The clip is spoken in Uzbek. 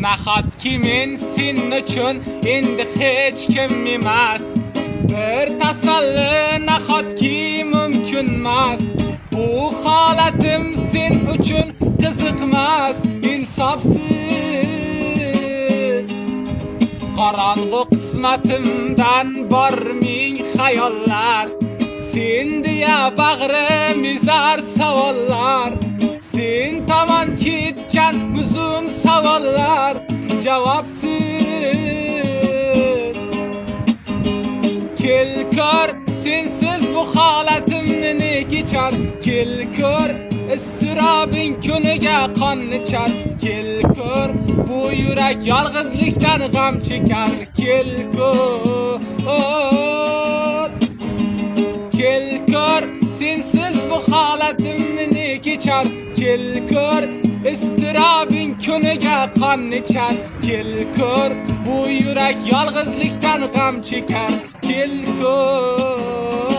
Nahotki men sen uchun endi hech kim emas. Bir tasalli nahotki mumkin emas. Bu holatim sen uchun qiziqmas, insofsiz. Qorong'u qismatimdan bor ming xayollar, sen deya bag'rim ezar savollar. Sen tomon ketgan uzun savollar javobsiz. Kel ko'r, sensiz bu holatimni ne kechar. Kel ko'r, istirobing kuniga qon ichar. Kel ko'r, bu yurak yolg'izlikdan g'am chekar. Kel ko'r, kel ko'r, sensiz bu holatimni ne kechar. Kel ko'r, istirobing kuniga qon ichar. Kel ko'r, bu yurak yolg'izlikdan g'am chekar. Kel ko'r.